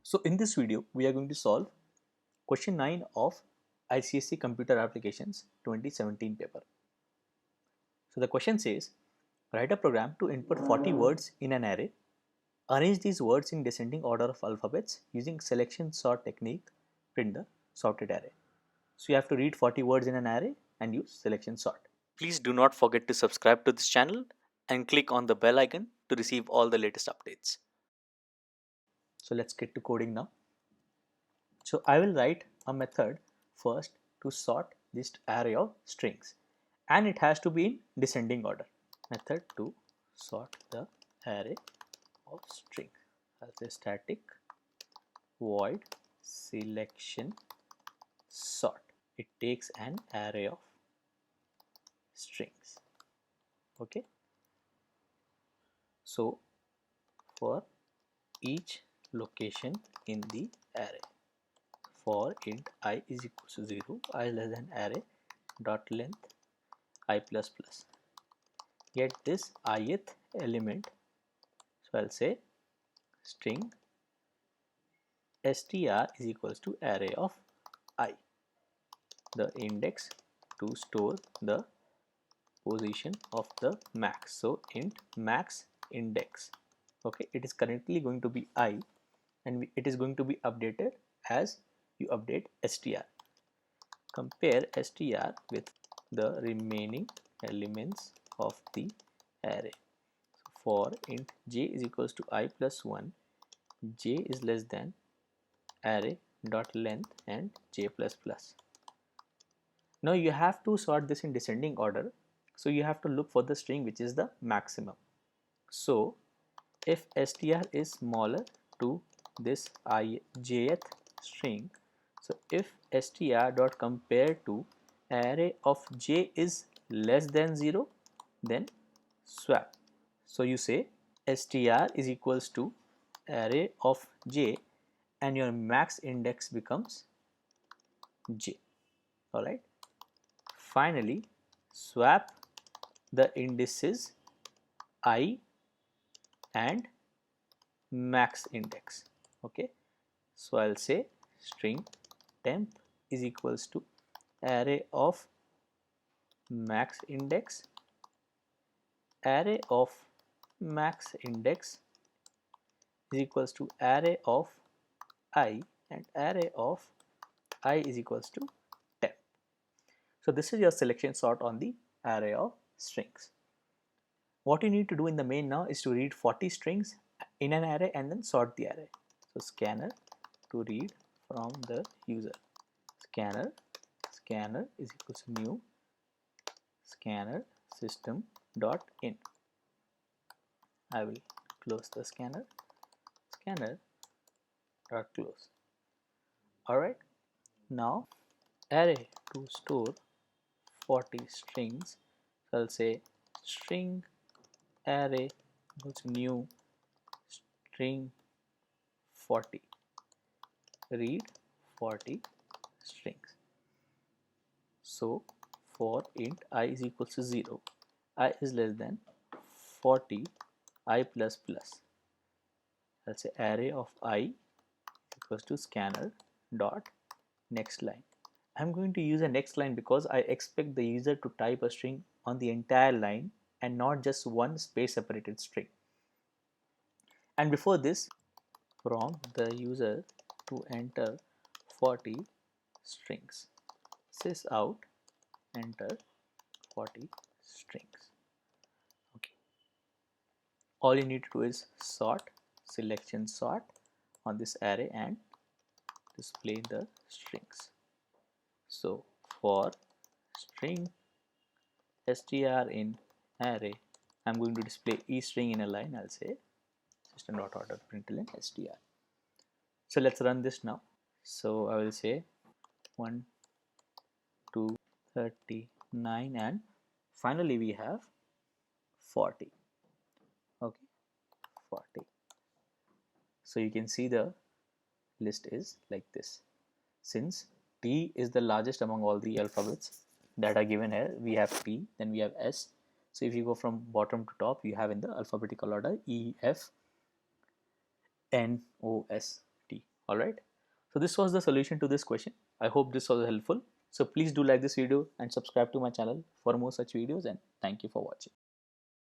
So in this video, we are going to solve question 9 of ICSE Computer Applications 2017 paper. So the question says, write a program to input 40 words in an array. Arrange these words in descending order of alphabets using selection sort technique, print the sorted array. So you have to read 40 words in an array and use selection sort. Please do not forget to subscribe to this channel and click on the bell icon to receive all the latest updates. So let's get to coding now. So I will write a method first to sort this array of strings, and it has to be in descending order. Method to sort the array of string. I'll say static void selection sort. It takes an array of strings. Okay. So for each location in the array, for int I is equal to 0, I less than array dot length I plus plus. Get this ith element. So I'll say string str is equals to array of I, the index to store the position of the max. So int max index. Okay, it is currently going to be I, and it is going to be updated as you update str. Compare str with the remaining elements of the array. So for int j is equals to I plus 1, j is less than array dot length and j plus plus. Now you have to sort this in descending order, so you have to look for the string which is the maximum. So if str is smaller to this jth string, so if str dot compare to array of j is less than 0, then swap. So you say str is equals to array of j, and your max index becomes j. Alright. Finally, swap the indices I and max index. Okay. So I'll say string temp is equals to array of max index, array of max index is equals to array of I, and array of I is equals to temp. So this is your selection sort on the array of strings. What you need to do in the main now is to read 40 strings in an array and then sort the array. So scanner to read from the user. Scanner is equal to new scanner system dot in. I will close the scanner dot close. Alright, now array to store 40 strings. So I'll say string array equals to new string 40, read 40 strings. So for int I is equals to 0, I is less than 40 I plus plus. I'll say array of I equals to scanner dot next line. I'm going to use a next line because I expect the user to type a string on the entire line and not just one space separated string. And before this, prompt the user to enter 40 strings. Sys out enter 40 strings. Okay. All you need to do is sort selection sort on this array and display the strings. So for string str in array, I'm going to display each string in a line. I'll say system.out println str. So let's run this now. So I will say 1, 2, 39, and finally we have 40. Okay, 40. So you can see the list is like this. Since T is the largest among all the alphabets that are given here, we have T, then we have S. So if you go from bottom to top, you have in the alphabetical order E, F, N, O, S, T. Alright, so this was the solution to this question. I hope this was helpful. So please do like this video and subscribe to my channel for more such videos, and thank you for watching.